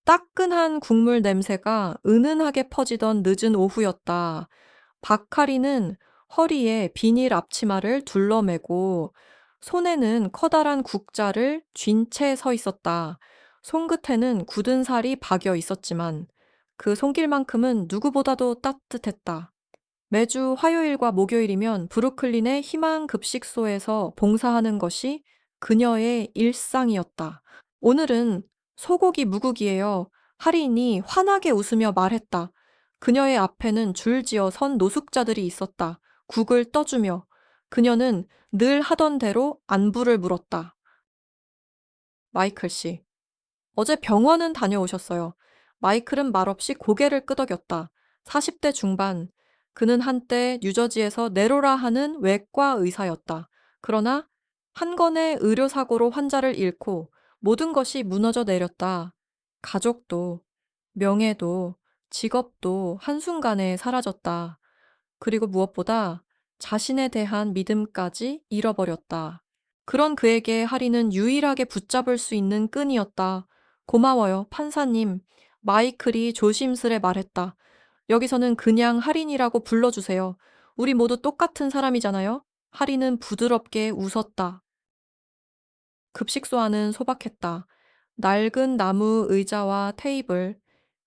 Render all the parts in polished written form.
따끈한 국물 냄새가 은은하게 퍼지던 늦은 오후였다. 박하리는 허리에 비닐 앞치마를 둘러매고 손에는 커다란 국자를 쥔 채 서 있었다. 손끝에는 굳은 살이 박여 있었지만 그 손길만큼은 누구보다도 따뜻했다. 매주 화요일과 목요일이면 브루클린의 희망 급식소에서 봉사하는 것이 그녀의 일상이었다. 오늘은 소고기 무국이에요. 할인이 환하게 웃으며 말했다. 그녀의 앞에는 줄지어 선 노숙자들이 있었다. 국을 떠주며 그녀는 늘 하던 대로 안부를 물었다. 마이클 씨, 어제 병원은 다녀오셨어요. 마이클은 말없이 고개를 끄덕였다. 40대 중반. 그는 한때 뉴저지에서 네로라 하는 외과 의사였다. 그러나 한 건의 의료사고로 환자를 잃고 모든 것이 무너져 내렸다. 가족도, 명예도, 직업도 한순간에 사라졌다. 그리고 무엇보다 자신에 대한 믿음까지 잃어버렸다. 그런 그에게 하리는 유일하게 붙잡을 수 있는 끈이었다. 고마워요, 판사님. 마이클이 조심스레 말했다. 여기서는 그냥 할인이라고 불러주세요. 우리 모두 똑같은 사람이잖아요. 할인은 부드럽게 웃었다. 급식소 안은 소박했다. 낡은 나무 의자와 테이블,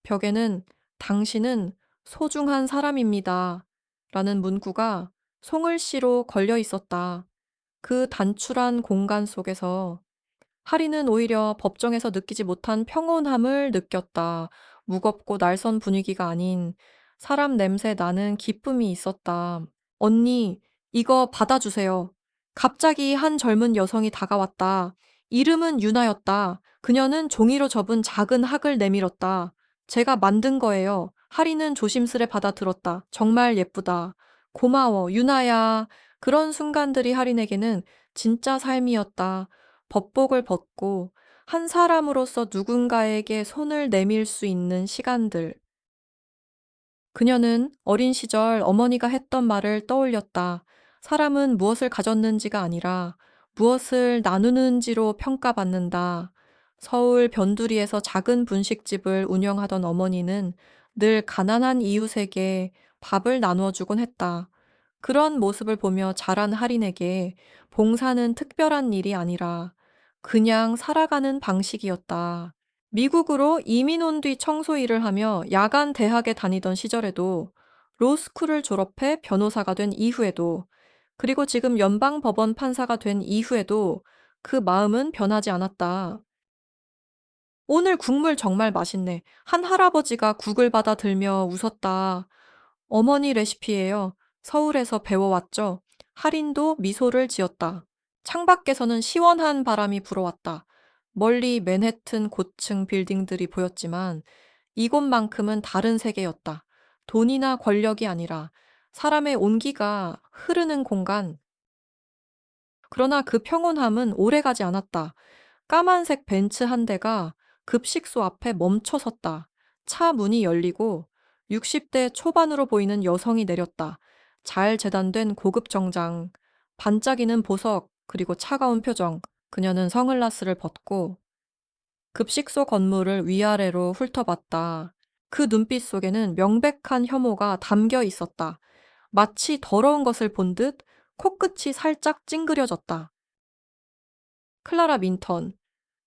벽에는 당신은 소중한 사람입니다. 라는 문구가 송글씨로 걸려 있었다. 그 단출한 공간 속에서 하리는 오히려 법정에서 느끼지 못한 평온함을 느꼈다. 무겁고 날선 분위기가 아닌 사람 냄새 나는 기쁨이 있었다. 언니, 이거 받아주세요. 갑자기 한 젊은 여성이 다가왔다. 이름은 유나였다. 그녀는 종이로 접은 작은 학을 내밀었다. 제가 만든 거예요. 하리는 조심스레 받아들었다. 정말 예쁘다. 고마워, 유나야. 그런 순간들이 하린에게는 진짜 삶이었다. 법복을 벗고 한 사람으로서 누군가에게 손을 내밀 수 있는 시간들. 그녀는 어린 시절 어머니가 했던 말을 떠올렸다. 사람은 무엇을 가졌는지가 아니라 무엇을 나누는지로 평가받는다. 서울 변두리에서 작은 분식집을 운영하던 어머니는 늘 가난한 이웃에게 밥을 나누어 주곤 했다. 그런 모습을 보며 자란 할인에게 봉사는 특별한 일이 아니라 그냥 살아가는 방식이었다. 미국으로 이민 온 뒤 청소 일을 하며 야간 대학에 다니던 시절에도, 로스쿨을 졸업해 변호사가 된 이후에도, 그리고 지금 연방법원 판사가 된 이후에도 그 마음은 변하지 않았다. 오늘 국물 정말 맛있네. 한 할아버지가 국을 받아 들며 웃었다. 어머니 레시피예요. 서울에서 배워왔죠. 할인도 미소를 지었다. 창밖에서는 시원한 바람이 불어왔다. 멀리 맨해튼 고층 빌딩들이 보였지만 이곳만큼은 다른 세계였다. 돈이나 권력이 아니라 사람의 온기가 흐르는 공간. 그러나 그 평온함은 오래가지 않았다. 까만색 벤츠 한 대가 급식소 앞에 멈춰 섰다. 차 문이 열리고 60대 초반으로 보이는 여성이 내렸다. 잘 재단된 고급 정장, 반짝이는 보석, 그리고 차가운 표정. 그녀는 선글라스를 벗고 급식소 건물을 위아래로 훑어봤다. 그 눈빛 속에는 명백한 혐오가 담겨 있었다. 마치 더러운 것을 본 듯 코끝이 살짝 찡그려졌다. 클라라 민턴,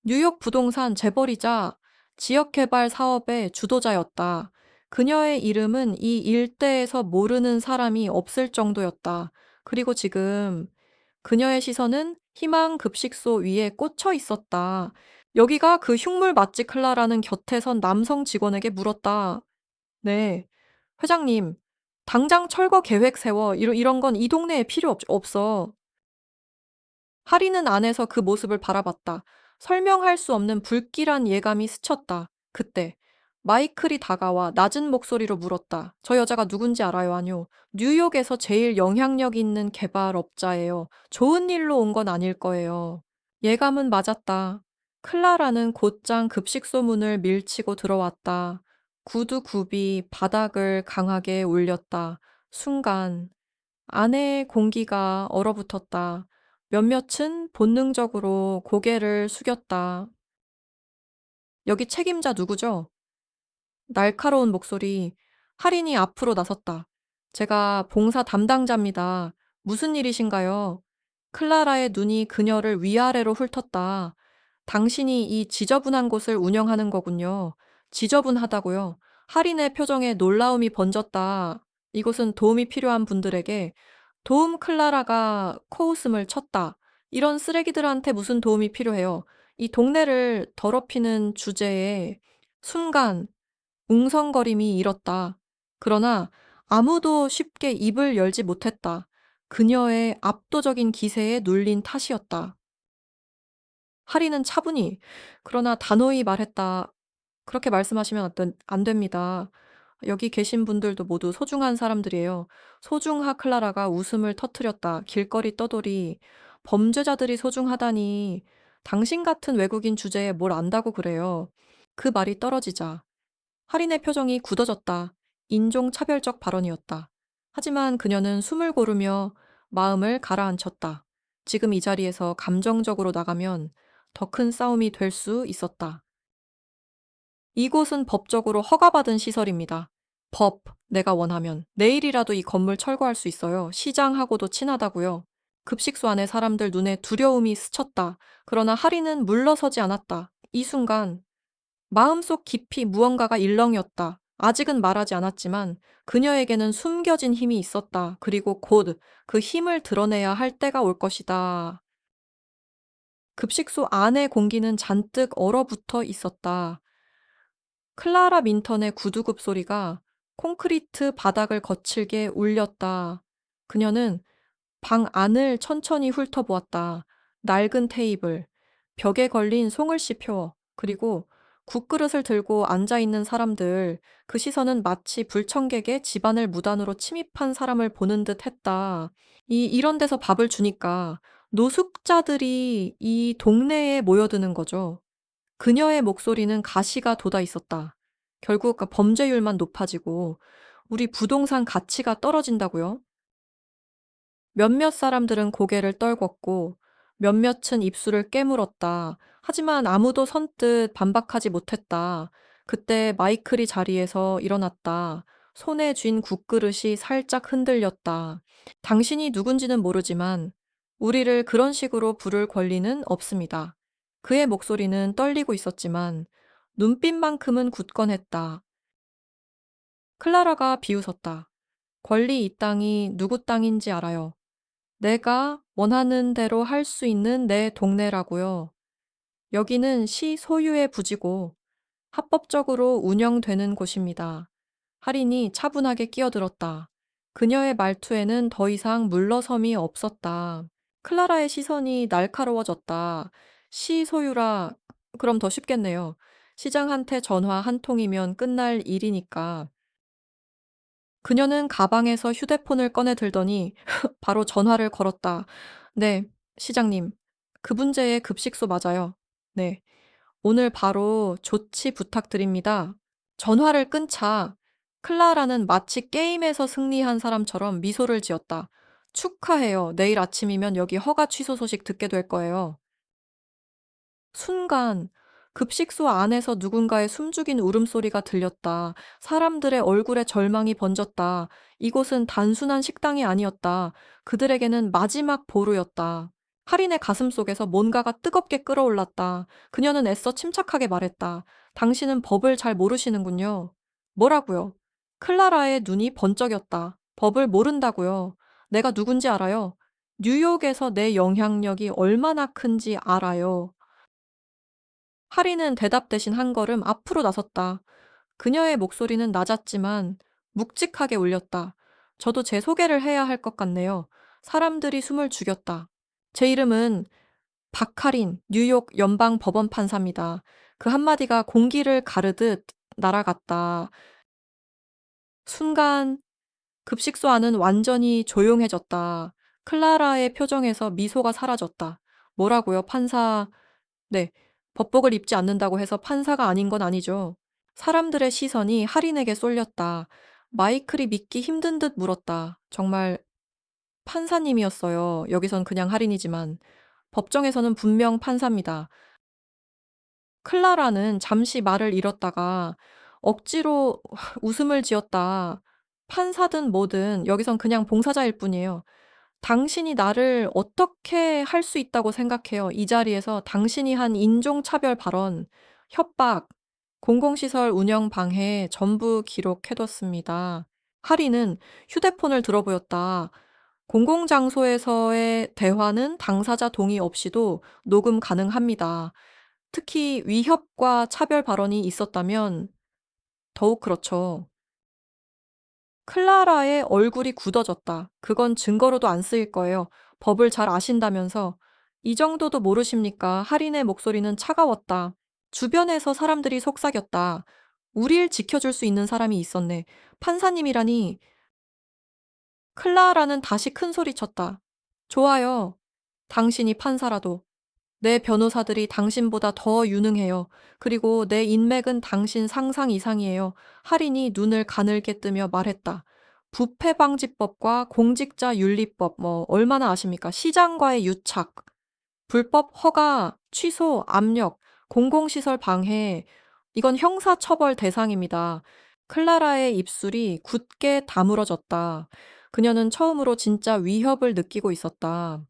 뉴욕 부동산 재벌이자 지역개발 사업의 주도자였다. 그녀의 이름은 이 일대에서 모르는 사람이 없을 정도였다. 그리고 지금 그녀의 시선은 희망 급식소 위에 꽂혀 있었다. 여기가 그 흉물 맛집 클라라는 곁에 선 남성 직원에게 물었다. 네, 회장님, 당장 철거 계획 세워. 이런 건 이 동네에 필요 없어. 하리는 안에서 그 모습을 바라봤다. 설명할 수 없는 불길한 예감이 스쳤다. 그때 마이클이 다가와 낮은 목소리로 물었다. 저 여자가 누군지 알아요, 아뇨? 뉴욕에서 제일 영향력 있는 개발업자예요. 좋은 일로 온 건 아닐 거예요. 예감은 맞았다. 클라라는 곧장 급식소 문을 밀치고 들어왔다. 구두 굽이 바닥을 강하게 울렸다. 순간 안의 공기가 얼어붙었다. 몇몇은 본능적으로 고개를 숙였다. 여기 책임자 누구죠? 날카로운 목소리. 할인이 앞으로 나섰다. 제가 봉사 담당자입니다. 무슨 일이신가요? 클라라의 눈이 그녀를 위아래로 훑었다. 당신이 이 지저분한 곳을 운영하는 거군요. 지저분하다고요. 할인의 표정에 놀라움이 번졌다. 이곳은 도움이 필요한 분들에게 도움. 클라라가 코웃음을 쳤다. 이런 쓰레기들한테 무슨 도움이 필요해요? 이 동네를 더럽히는 주제에 순간 웅성거림이 일었다. 그러나 아무도 쉽게 입을 열지 못했다. 그녀의 압도적인 기세에 눌린 탓이었다. 하리는 차분히, 그러나 단호히 말했다. 그렇게 말씀하시면 안 됩니다. 여기 계신 분들도 모두 소중한 사람들이에요. 소중하. 클라라가 웃음을 터뜨렸다. 길거리 떠돌이. 범죄자들이 소중하다니. 당신 같은 외국인 주제에 뭘 안다고 그래요. 그 말이 떨어지자 할인의 표정이 굳어졌다. 인종차별적 발언이었다. 하지만 그녀는 숨을 고르며 마음을 가라앉혔다. 지금 이 자리에서 감정적으로 나가면 더 큰 싸움이 될 수 있었다. 이곳은 법적으로 허가받은 시설입니다. 법, 내가 원하면 내일이라도 이 건물 철거할 수 있어요. 시장하고도 친하다고요. 급식소 안에 사람들 눈에 두려움이 스쳤다. 그러나 할인은 물러서지 않았다. 이 순간 마음속 깊이 무언가가 일렁였다. 아직은 말하지 않았지만 그녀에게는 숨겨진 힘이 있었다. 그리고 곧 그 힘을 드러내야 할 때가 올 것이다. 급식소 안의 공기는 잔뜩 얼어붙어 있었다. 클라라 민턴의 구두굽 소리가 콘크리트 바닥을 거칠게 울렸다. 그녀는 방 안을 천천히 훑어보았다. 낡은 테이블, 벽에 걸린 송을씨 표, 그리고 국그릇을 들고 앉아있는 사람들. 그 시선은 마치 불청객의 집안을 무단으로 침입한 사람을 보는 듯 했다. 이런 데서 밥을 주니까 노숙자들이 이 동네에 모여드는 거죠. 그녀의 목소리는 가시가 돋아 있었다. 결국 범죄율만 높아지고 우리 부동산 가치가 떨어진다고요? 몇몇 사람들은 고개를 떨궜고 몇몇은 입술을 깨물었다. 하지만 아무도 선뜻 반박하지 못했다. 그때 마이클이 자리에서 일어났다. 손에 쥔 국그릇이 살짝 흔들렸다. 당신이 누군지는 모르지만 우리를 그런 식으로 부를 권리는 없습니다. 그의 목소리는 떨리고 있었지만 눈빛만큼은 굳건했다. 클라라가 비웃었다. 권리. 이 땅이 누구 땅인지 알아요. 내가 원하는 대로 할 수 있는 내 동네라고요. 여기는 시 소유의 부지고 합법적으로 운영되는 곳입니다. 할인이 차분하게 끼어들었다. 그녀의 말투에는 더 이상 물러섬이 없었다. 클라라의 시선이 날카로워졌다. 시 소유라, 그럼 더 쉽겠네요. 시장한테 전화 한 통이면 끝날 일이니까. 그녀는 가방에서 휴대폰을 꺼내 들더니 바로 전화를 걸었다. 네, 시장님. 그 문제의 급식소 맞아요. 네. 오늘 바로 조치 부탁드립니다. 전화를 끊자 클라라는 마치 게임에서 승리한 사람처럼 미소를 지었다. 축하해요. 내일 아침이면 여기 허가 취소 소식 듣게 될 거예요. 순간 급식소 안에서 누군가의 숨죽인 울음소리가 들렸다. 사람들의 얼굴에 절망이 번졌다. 이곳은 단순한 식당이 아니었다. 그들에게는 마지막 보루였다. 할인의 가슴 속에서 뭔가가 뜨겁게 끓어올랐다. 그녀는 애써 침착하게 말했다. 당신은 법을 잘 모르시는군요. 뭐라고요? 클라라의 눈이 번쩍였다. 법을 모른다고요. 내가 누군지 알아요. 뉴욕에서 내 영향력이 얼마나 큰지 알아요. 하리는 대답 대신 한 걸음 앞으로 나섰다. 그녀의 목소리는 낮았지만 묵직하게 울렸다. 저도 제 소개를 해야 할 것 같네요. 사람들이 숨을 죽였다. 제 이름은 박하린, 뉴욕 연방 법원 판사입니다. 그 한마디가 공기를 가르듯 날아갔다. 순간 급식소 안은 완전히 조용해졌다. 클라라의 표정에서 미소가 사라졌다. 뭐라고요, 판사? 네, 법복을 입지 않는다고 해서 판사가 아닌 건 아니죠. 사람들의 시선이 할인에게 쏠렸다. 마이클이 믿기 힘든 듯 물었다. 정말 판사님이었어요. 여기선 그냥 할인이지만. 법정에서는 분명 판사입니다. 클라라는 잠시 말을 잃었다가 억지로 웃음을 지었다. 판사든 뭐든 여기선 그냥 봉사자일 뿐이에요. 당신이 나를 어떻게 할 수 있다고 생각해요? 이 자리에서 당신이 한 인종차별 발언, 협박, 공공시설 운영 방해 전부 기록해뒀습니다. 하리는 휴대폰을 들어보였다. 공공장소에서의 대화는 당사자 동의 없이도 녹음 가능합니다. 특히 위협과 차별 발언이 있었다면 더욱 그렇죠. 클라라의 얼굴이 굳어졌다. 그건 증거로도 안 쓰일 거예요. 법을 잘 아신다면서. 이 정도도 모르십니까? 할인의 목소리는 차가웠다. 주변에서 사람들이 속삭였다. 우릴 지켜줄 수 있는 사람이 있었네. 판사님이라니. 클라라는 다시 큰 소리쳤다. 좋아요. 당신이 판사라도. 내 변호사들이 당신보다 더 유능해요. 그리고 내 인맥은 당신 상상 이상이에요. 할인이 눈을 가늘게 뜨며 말했다. 부패방지법과 공직자윤리법, 얼마나 아십니까? 시장과의 유착, 불법 허가, 취소, 압력, 공공시설 방해, 이건 형사처벌 대상입니다. 클라라의 입술이 굳게 다물어졌다. 그녀는 처음으로 진짜 위협을 느끼고 있었다.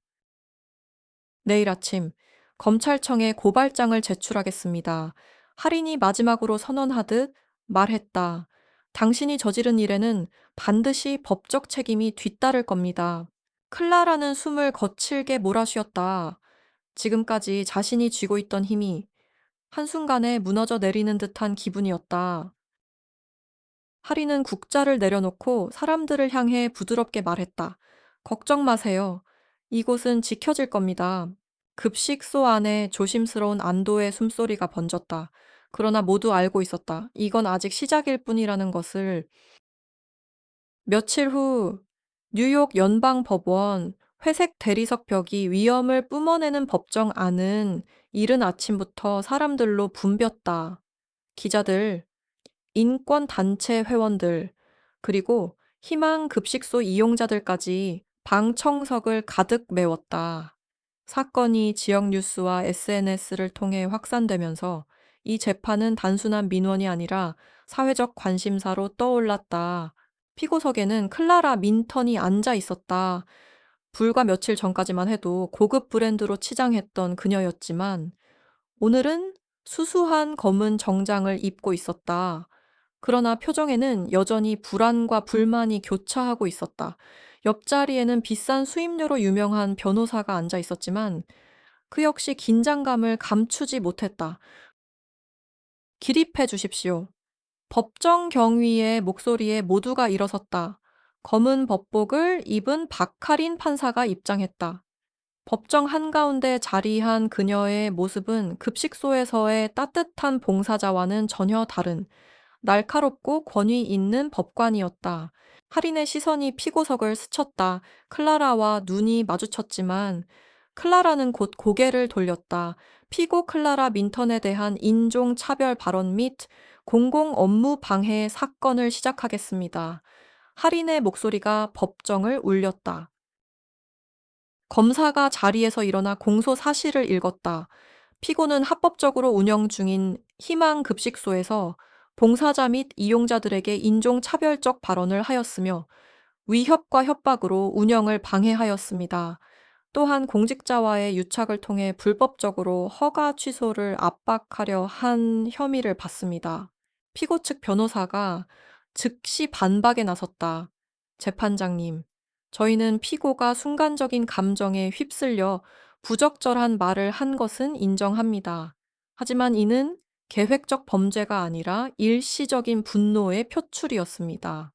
내일 아침 검찰청에 고발장을 제출하겠습니다. 할인이 마지막으로 선언하듯 말했다. 당신이 저지른 일에는 반드시 법적 책임이 뒤따를 겁니다. 클라라는 숨을 거칠게 몰아쉬었다. 지금까지 자신이 쥐고 있던 힘이 한순간에 무너져 내리는 듯한 기분이었다. 하리는 국자를 내려놓고 사람들을 향해 부드럽게 말했다. 걱정 마세요. 이곳은 지켜질 겁니다. 급식소 안에 조심스러운 안도의 숨소리가 번졌다. 그러나 모두 알고 있었다. 이건 아직 시작일 뿐이라는 것을. 며칠 후 뉴욕 연방법원 회색 대리석 벽이 위험을 뿜어내는 법정 안은 이른 아침부터 사람들로 붐볐다. 기자들, 인권단체 회원들, 그리고 희망급식소 이용자들까지 방청석을 가득 메웠다. 사건이 지역 뉴스와 SNS를 통해 확산되면서 이 재판은 단순한 민원이 아니라 사회적 관심사로 떠올랐다. 피고석에는 클라라 민턴이 앉아 있었다. 불과 며칠 전까지만 해도 고급 브랜드로 치장했던 그녀였지만 오늘은 수수한 검은 정장을 입고 있었다. 그러나 표정에는 여전히 불안과 불만이 교차하고 있었다. 옆자리에는 비싼 수임료로 유명한 변호사가 앉아 있었지만 그 역시 긴장감을 감추지 못했다. 기립해 주십시오. 법정 경위의 목소리에 모두가 일어섰다. 검은 법복을 입은 박하린 판사가 입장했다. 법정 한가운데 자리한 그녀의 모습은 급식소에서의 따뜻한 봉사자와는 전혀 다른 날카롭고 권위 있는 법관이었다. 할인의 시선이 피고석을 스쳤다. 클라라와 눈이 마주쳤지만 클라라는 곧 고개를 돌렸다. 피고 클라라 민턴에 대한 인종차별 발언 및 공공 업무 방해 사건을 시작하겠습니다. 할인의 목소리가 법정을 울렸다. 검사가 자리에서 일어나 공소 사실을 읽었다. 피고는 합법적으로 운영 중인 희망급식소에서 봉사자 및 이용자들에게 인종차별적 발언을 하였으며 위협과 협박으로 운영을 방해하였습니다. 또한 공직자와의 유착을 통해 불법적으로 허가 취소를 압박하려 한 혐의를 받습니다. 피고 측 변호사가 즉시 반박에 나섰다. 재판장님, 저희는 피고가 순간적인 감정에 휩쓸려 부적절한 말을 한 것은 인정합니다. 하지만 이는 계획적 범죄가 아니라 일시적인 분노의 표출이었습니다.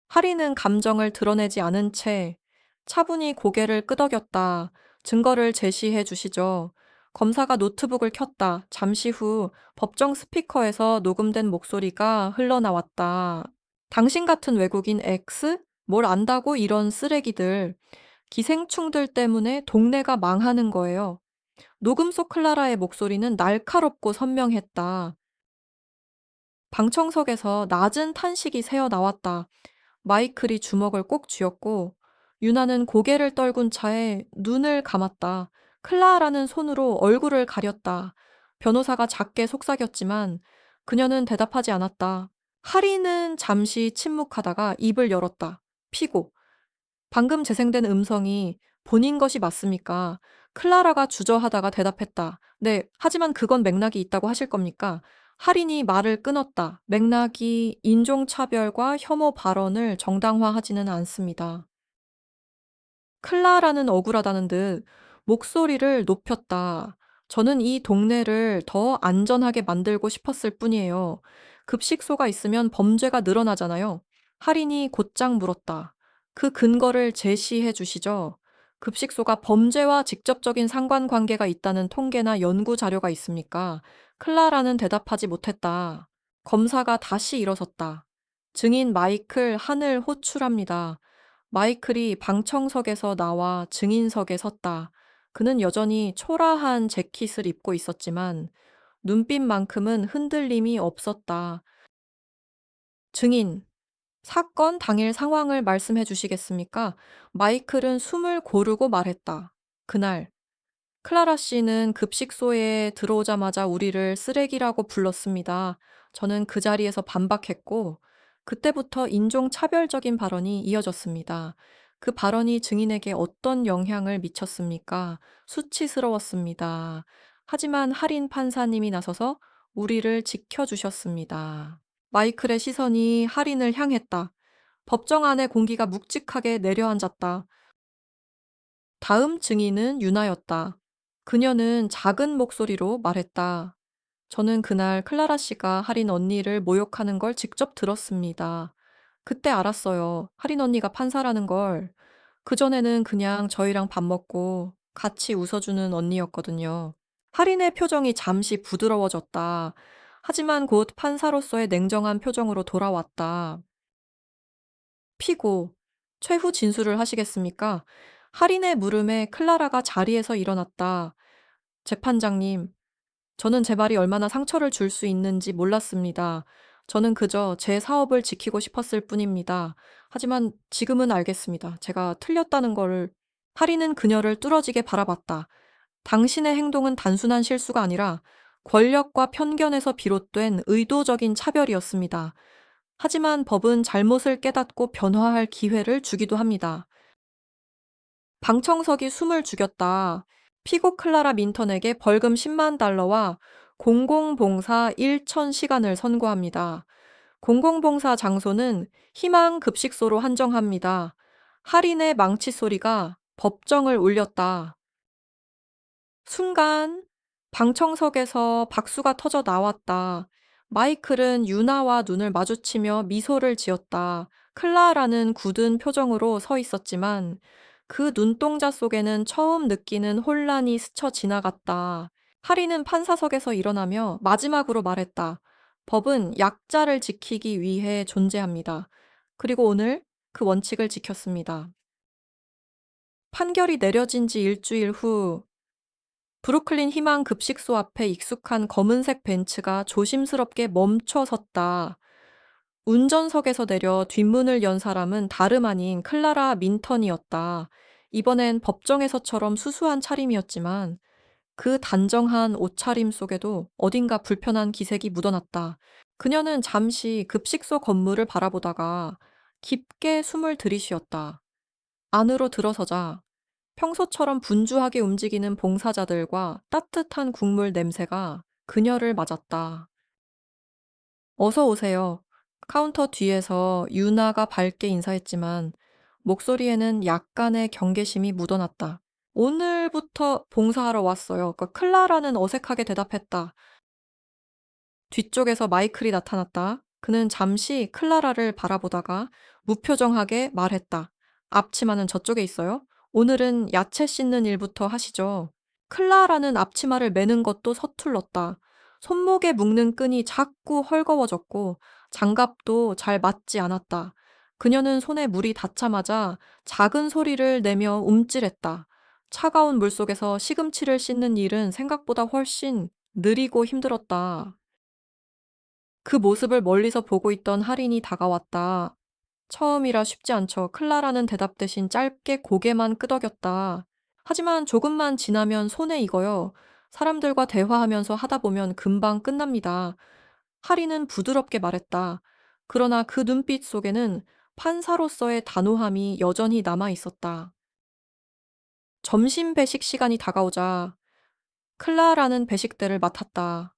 하리는 감정을 드러내지 않은 채 차분히 고개를 끄덕였다. 증거를 제시해 주시죠. 검사가 노트북을 켰다. 잠시 후 법정 스피커에서 녹음된 목소리가 흘러나왔다. 당신 같은 외국인 X? 뭘 안다고 이런 쓰레기들. 기생충들 때문에 동네가 망하는 거예요. 녹음 속 클라라의 목소리는 날카롭고 선명했다. 방청석에서 낮은 탄식이 새어 나왔다. 마이클이 주먹을 꼭 쥐었고 유나는 고개를 떨군 차에 눈을 감았다. 클라라는 손으로 얼굴을 가렸다. 변호사가 작게 속삭였지만 그녀는 대답하지 않았다. 하리는 잠시 침묵하다가 입을 열었다. 피고. 방금 재생된 음성이 본인 것이 맞습니까? 클라라가 주저하다가 대답했다. 네, 하지만 그건 맥락이 있다고 하실 겁니까? 할인이 말을 끊었다. 맥락이 인종차별과 혐오 발언을 정당화하지는 않습니다. 클라라는 억울하다는 듯 목소리를 높였다. 저는 이 동네를 더 안전하게 만들고 싶었을 뿐이에요. 급식소가 있으면 범죄가 늘어나잖아요. 할인이 곧장 물었다. 그 근거를 제시해 주시죠. 급식소가 범죄와 직접적인 상관관계가 있다는 통계나 연구 자료가 있습니까? 클라라는 대답하지 못했다. 검사가 다시 일어섰다. 증인 마이클 하늘 호출합니다. 마이클이 방청석에서 나와 증인석에 섰다. 그는 여전히 초라한 재킷을 입고 있었지만 눈빛만큼은 흔들림이 없었다. 증인, 사건 당일 상황을 말씀해 주시겠습니까? 마이클은 숨을 고르고 말했다. 그날 클라라 씨는 급식소에 들어오자마자 우리를 쓰레기라고 불렀습니다. 저는 그 자리에서 반박했고, 그때부터 인종차별적인 발언이 이어졌습니다. 그 발언이 증인에게 어떤 영향을 미쳤습니까? 수치스러웠습니다. 하지만 할인 판사님이 나서서 우리를 지켜주셨습니다. 마이클의 시선이 할인을 향했다. 법정 안의 공기가 묵직하게 내려앉았다. 다음 증인은 유나였다. 그녀는 작은 목소리로 말했다. 저는 그날 클라라 씨가 할인 언니를 모욕하는 걸 직접 들었습니다. 그때 알았어요. 할인 언니가 판사라는 걸. 그전에는 그냥 저희랑 밥 먹고 같이 웃어주는 언니였거든요. 할인의 표정이 잠시 부드러워졌다. 하지만 곧 판사로서의 냉정한 표정으로 돌아왔다. 피고, 최후 진술을 하시겠습니까? 할인의 물음에 클라라가 자리에서 일어났다. 재판장님, 저는 제 말이 얼마나 상처를 줄 수 있는지 몰랐습니다. 저는 그저 제 사업을 지키고 싶었을 뿐입니다. 하지만 지금은 알겠습니다. 제가 틀렸다는 거를. 할인은 그녀를 뚫어지게 바라봤다. 당신의 행동은 단순한 실수가 아니라 권력과 편견에서 비롯된 의도적인 차별이었습니다. 하지만 법은 잘못을 깨닫고 변화할 기회를 주기도 합니다. 방청석이 숨을 죽였다. 피고 클라라 민턴에게 벌금 10만 달러와 공공봉사 1천 시간을 선고합니다. 공공봉사 장소는 희망 급식소로 한정합니다. 할인의 망치 소리가 법정을 울렸다. 순간 방청석에서 박수가 터져 나왔다. 마이클은 유나와 눈을 마주치며 미소를 지었다. 클라라는 굳은 표정으로 서 있었지만 그 눈동자 속에는 처음 느끼는 혼란이 스쳐 지나갔다. 하리는 판사석에서 일어나며 마지막으로 말했다. 법은 약자를 지키기 위해 존재합니다. 그리고 오늘 그 원칙을 지켰습니다. 판결이 내려진 지 일주일 후 브루클린 희망 급식소 앞에 익숙한 검은색 벤츠가 조심스럽게 멈춰 섰다. 운전석에서 내려 뒷문을 연 사람은 다름 아닌 클라라 민턴이었다. 이번엔 법정에서처럼 수수한 차림이었지만 그 단정한 옷차림 속에도 어딘가 불편한 기색이 묻어났다. 그녀는 잠시 급식소 건물을 바라보다가 깊게 숨을 들이쉬었다. 안으로 들어서자 평소처럼 분주하게 움직이는 봉사자들과 따뜻한 국물 냄새가 그녀를 맞았다. 어서 오세요. 카운터 뒤에서 유나가 밝게 인사했지만 목소리에는 약간의 경계심이 묻어났다. 오늘부터 봉사하러 왔어요. 클라라는 어색하게 대답했다. 뒤쪽에서 마이클이 나타났다. 그는 잠시 클라라를 바라보다가 무표정하게 말했다. 앞치마는 저쪽에 있어요? 오늘은 야채 씻는 일부터 하시죠. 클라라는 앞치마를 매는 것도 서툴렀다. 손목에 묶는 끈이 자꾸 헐거워졌고 장갑도 잘 맞지 않았다. 그녀는 손에 물이 닿자마자 작은 소리를 내며 움찔했다. 차가운 물속에서 시금치를 씻는 일은 생각보다 훨씬 느리고 힘들었다. 그 모습을 멀리서 보고 있던 할인이 다가왔다. 처음이라 쉽지 않죠. 클라라는 대답 대신 짧게 고개만 끄덕였다. 하지만 조금만 지나면 손에 익어요. 사람들과 대화하면서 하다 보면 금방 끝납니다. 하리는 부드럽게 말했다. 그러나 그 눈빛 속에는 판사로서의 단호함이 여전히 남아 있었다. 점심 배식 시간이 다가오자 클라라는 배식대를 맡았다.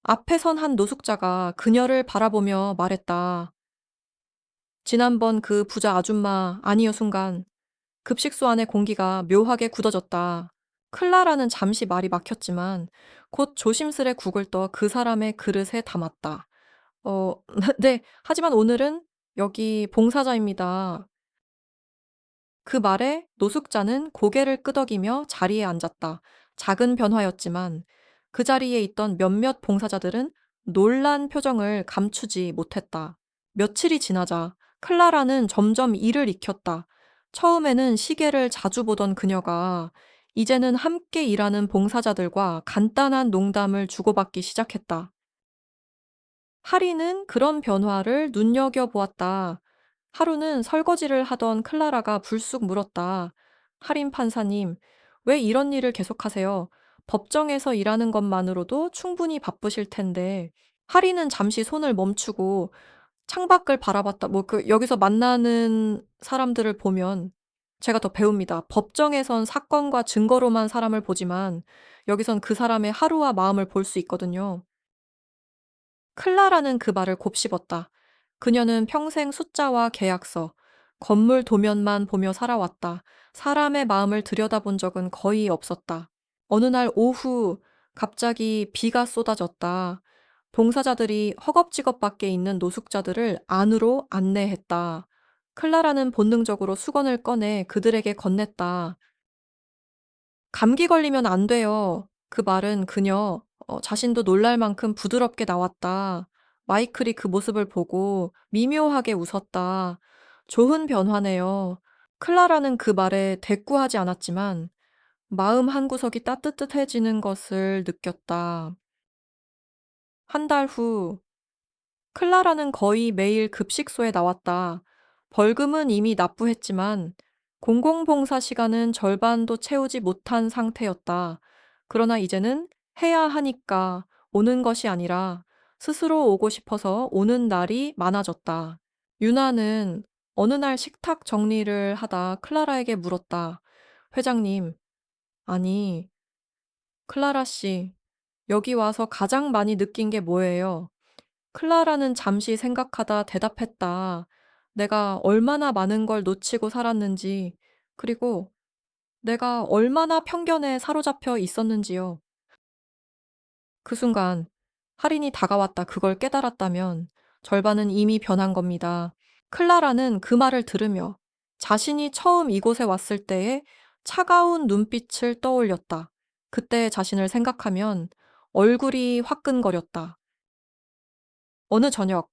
앞에 선 한 노숙자가 그녀를 바라보며 말했다. 지난번 그 부자 아줌마 아니요 순간 급식소 안의 공기가 묘하게 굳어졌다. 클라라는 잠시 말이 막혔지만 곧 조심스레 국을 떠 그 사람의 그릇에 담았다. 어, 네. 하지만 오늘은 여기 봉사자입니다. 그 말에 노숙자는 고개를 끄덕이며 자리에 앉았다. 작은 변화였지만 그 자리에 있던 몇몇 봉사자들은 놀란 표정을 감추지 못했다. 며칠이 지나자 클라라는 점점 일을 익혔다. 처음에는 시계를 자주 보던 그녀가 이제는 함께 일하는 봉사자들과 간단한 농담을 주고받기 시작했다. 하리는 그런 변화를 눈여겨보았다. 하루는 설거지를 하던 클라라가 불쑥 물었다. 하린 판사님, 왜 이런 일을 계속하세요? 법정에서 일하는 것만으로도 충분히 바쁘실 텐데. 하리는 잠시 손을 멈추고 창밖을 바라봤다. 여기서 만나는 사람들을 보면 제가 더 배웁니다. 법정에선 사건과 증거로만 사람을 보지만 여기선 그 사람의 하루와 마음을 볼 수 있거든요. 클라라는 그 말을 곱씹었다. 그녀는 평생 숫자와 계약서, 건물 도면만 보며 살아왔다. 사람의 마음을 들여다본 적은 거의 없었다. 어느 날 오후 갑자기 비가 쏟아졌다. 봉사자들이 허겁지겁 밖에 있는 노숙자들을 안으로 안내했다. 클라라는 본능적으로 수건을 꺼내 그들에게 건넸다. 감기 걸리면 안 돼요. 그 말은 그녀 자신도 놀랄 만큼 부드럽게 나왔다. 마이클이 그 모습을 보고 미묘하게 웃었다. 좋은 변화네요. 클라라는 그 말에 대꾸하지 않았지만 마음 한구석이 따뜻해지는 것을 느꼈다. 한 달 후, 클라라는 거의 매일 급식소에 나왔다. 벌금은 이미 납부했지만 공공봉사 시간은 절반도 채우지 못한 상태였다. 그러나 이제는 해야 하니까 오는 것이 아니라 스스로 오고 싶어서 오는 날이 많아졌다. 유나는 어느 날 식탁 정리를 하다 클라라에게 물었다. 회장님, 아니, 클라라 씨, 여기 와서 가장 많이 느낀 게 뭐예요? 클라라는 잠시 생각하다 대답했다. 내가 얼마나 많은 걸 놓치고 살았는지, 그리고 내가 얼마나 편견에 사로잡혀 있었는지요. 그 순간, 할인이 다가왔다 그걸 깨달았다면 절반은 이미 변한 겁니다. 클라라는 그 말을 들으며 자신이 처음 이곳에 왔을 때의 차가운 눈빛을 떠올렸다. 그때의 자신을 생각하면 얼굴이 화끈거렸다. 어느 저녁,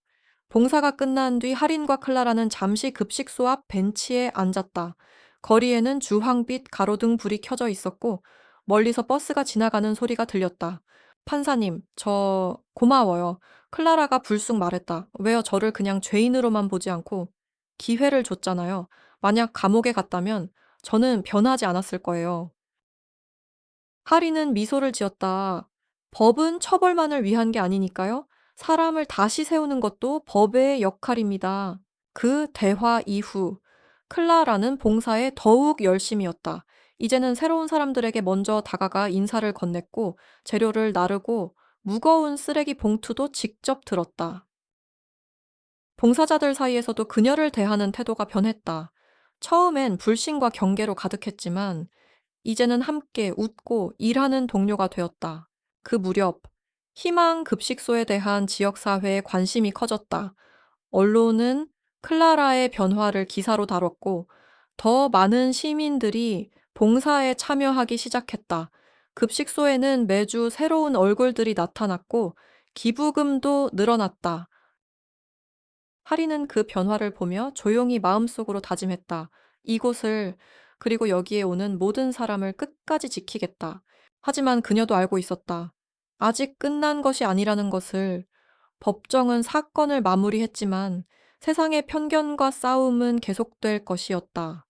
봉사가 끝난 뒤 할인과 클라라는 잠시 급식소 앞 벤치에 앉았다. 거리에는 주황빛 가로등 불이 켜져 있었고 멀리서 버스가 지나가는 소리가 들렸다. 판사님, 저 고마워요. 클라라가 불쑥 말했다. 왜요? 저를 그냥 죄인으로만 보지 않고 기회를 줬잖아요. 만약 감옥에 갔다면 저는 변하지 않았을 거예요. 하리는 미소를 지었다. 법은 처벌만을 위한 게 아니니까요. 사람을 다시 세우는 것도 법의 역할입니다. 그 대화 이후 클라라는 봉사에 더욱 열심이었다. 이제는 새로운 사람들에게 먼저 다가가 인사를 건넸고 재료를 나르고 무거운 쓰레기 봉투도 직접 들었다. 봉사자들 사이에서도 그녀를 대하는 태도가 변했다. 처음엔 불신과 경계로 가득했지만 이제는 함께 웃고 일하는 동료가 되었다. 그 무렵 희망 급식소에 대한 지역사회의 관심이 커졌다. 언론은 클라라의 변화를 기사로 다뤘고 더 많은 시민들이 봉사에 참여하기 시작했다. 급식소에는 매주 새로운 얼굴들이 나타났고 기부금도 늘어났다. 하리는 그 변화를 보며 조용히 마음속으로 다짐했다. 이곳을 그리고 여기에 오는 모든 사람을 끝까지 지키겠다. 하지만 그녀도 알고 있었다. 아직 끝난 것이 아니라는 것을. 법정은 사건을 마무리했지만 세상의 편견과 싸움은 계속될 것이었다.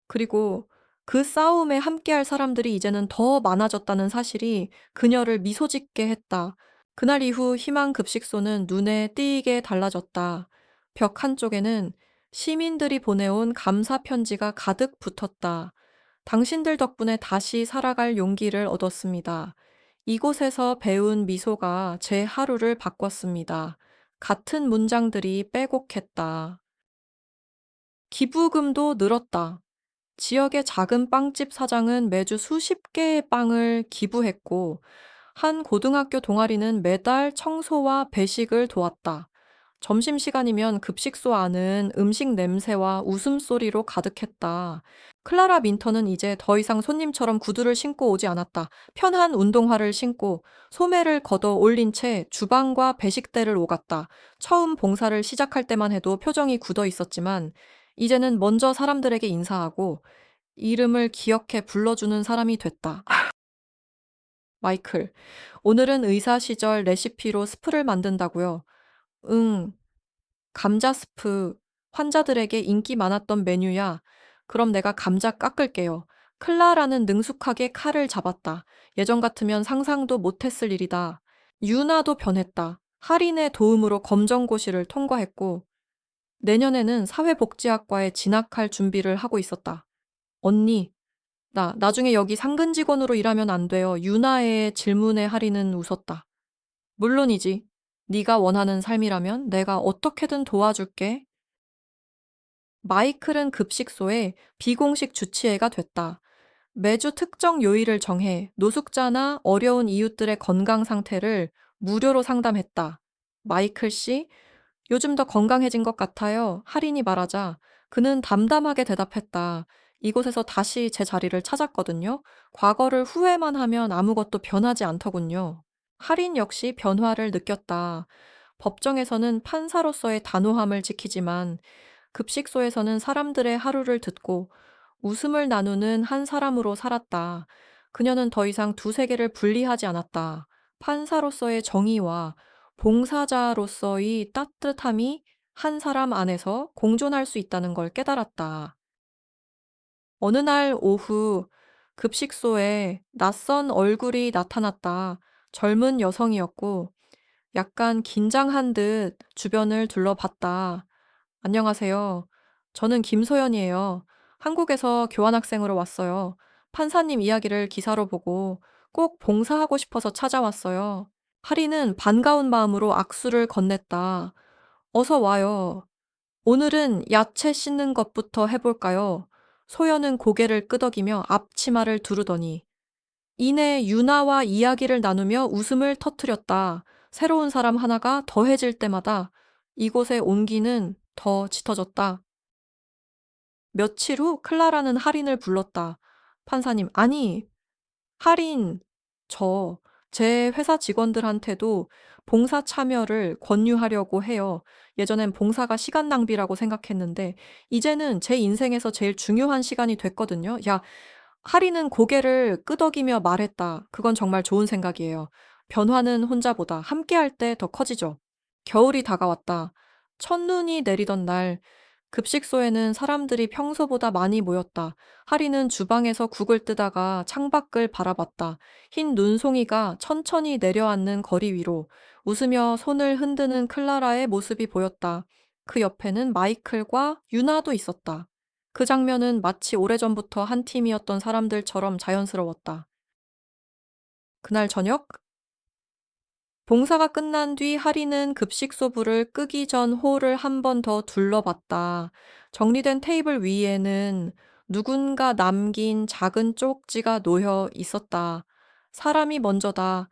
그리고 그 싸움에 함께할 사람들이 이제는 더 많아졌다는 사실이 그녀를 미소 짓게 했다. 그날 이후 희망급식소는 눈에 띄게 달라졌다. 벽 한쪽에는 시민들이 보내온 감사 편지가 가득 붙었다. 당신들 덕분에 다시 살아갈 용기를 얻었습니다. 이곳에서 배운 미소가 제 하루를 바꿨습니다. 같은 문장들이 빼곡했다. 기부금도 늘었다. 지역의 작은 빵집 사장은 매주 수십 개의 빵을 기부했고, 한 고등학교 동아리는 매달 청소와 배식을 도왔다. 점심시간이면 급식소 안은 음식 냄새와 웃음소리로 가득했다. 클라라 민터는 이제 더 이상 손님처럼 구두를 신고 오지 않았다. 편한 운동화를 신고 소매를 걷어 올린 채 주방과 배식대를 오갔다. 처음 봉사를 시작할 때만 해도 표정이 굳어 있었지만 이제는 먼저 사람들에게 인사하고 이름을 기억해 불러주는 사람이 됐다. 마이클, 오늘은 의사 시절 레시피로 스프를 만든다고요. 응, 감자 스프. 환자들에게 인기 많았던 메뉴야. 그럼 내가 감자 깎을게요. 클라라는 능숙하게 칼을 잡았다. 예전 같으면 상상도 못했을 일이다. 유나도 변했다. 할인의 도움으로 검정고시를 통과했고, 내년에는 사회복지학과에 진학할 준비를 하고 있었다. 언니, 나 나중에 여기 상근 직원으로 일하면 안 돼요. 유나의 질문에 할인은 웃었다. 물론이지. 네가 원하는 삶이라면 내가 어떻게든 도와줄게. 마이클은 급식소에 비공식 주치의가 됐다. 매주 특정 요일을 정해 노숙자나 어려운 이웃들의 건강 상태를 무료로 상담했다. 마이클 씨, 요즘 더 건강해진 것 같아요. 할인이 말하자 그는 담담하게 대답했다. 이곳에서 다시 제 자리를 찾았거든요. 과거를 후회만 하면 아무것도 변하지 않더군요. 할인 역시 변화를 느꼈다. 법정에서는 판사로서의 단호함을 지키지만 급식소에서는 사람들의 하루를 듣고 웃음을 나누는 한 사람으로 살았다. 그녀는 더 이상 두세 개를 분리하지 않았다. 판사로서의 정의와 봉사자로서의 따뜻함이 한 사람 안에서 공존할 수 있다는 걸 깨달았다. 어느 날 오후 급식소에 낯선 얼굴이 나타났다. 젊은 여성이었고 약간 긴장한 듯 주변을 둘러봤다. 안녕하세요. 저는 김소연이에요. 한국에서 교환학생으로 왔어요. 판사님 이야기를 기사로 보고 꼭 봉사하고 싶어서 찾아왔어요. 하리는 반가운 마음으로 악수를 건넸다. 어서 와요. 오늘은 야채 씻는 것부터 해볼까요? 소연은 고개를 끄덕이며 앞치마를 두르더니 이내 유나와 이야기를 나누며 웃음을 터뜨렸다. 새로운 사람 하나가 더해질 때마다 이곳의 온기는 더 짙어졌다. 며칠 후 클라라는 할인을 불렀다. 판사님, 아니, 할인, 제 회사 직원들한테도 봉사 참여를 권유하려고 해요. 예전엔 봉사가 시간 낭비라고 생각했는데, 이제는 제 인생에서 제일 중요한 시간이 됐거든요. 야, 할인은 고개를 끄덕이며 말했다. 그건 정말 좋은 생각이에요. 변화는 혼자보다 함께할 때 더 커지죠. 겨울이 다가왔다. 첫눈이 내리던 날, 급식소에는 사람들이 평소보다 많이 모였다. 하리는 주방에서 국을 뜨다가 창밖을 바라봤다. 흰 눈송이가 천천히 내려앉는 거리 위로 웃으며 손을 흔드는 클라라의 모습이 보였다. 그 옆에는 마이클과 유나도 있었다. 그 장면은 마치 오래전부터 한 팀이었던 사람들처럼 자연스러웠다. 그날 저녁, 봉사가 끝난 뒤 하리는 급식소 불을 끄기 전 홀을 한 번 더 둘러봤다. 정리된 테이블 위에는 누군가 남긴 작은 쪽지가 놓여 있었다. 사람이 먼저다.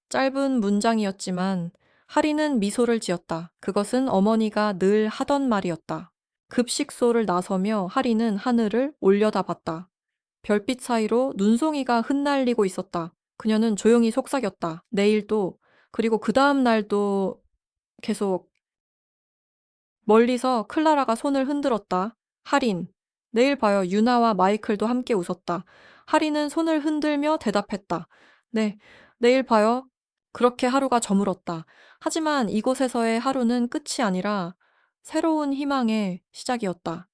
짧은 문장이었지만 하리는 미소를 지었다. 그것은 어머니가 늘 하던 말이었다. 급식소를 나서며 하리는 하늘을 올려다봤다. 별빛 사이로 눈송이가 흩날리고 있었다. 그녀는 조용히 속삭였다. 내일도 그리고 그 다음 날도 계속. 멀리서 클라라가 손을 흔들었다. 할인. 내일 봐요. 유나와 마이클도 함께 웃었다. 할인은 손을 흔들며 대답했다. 네, 내일 봐요. 그렇게 하루가 저물었다. 하지만 이곳에서의 하루는 끝이 아니라 새로운 희망의 시작이었다.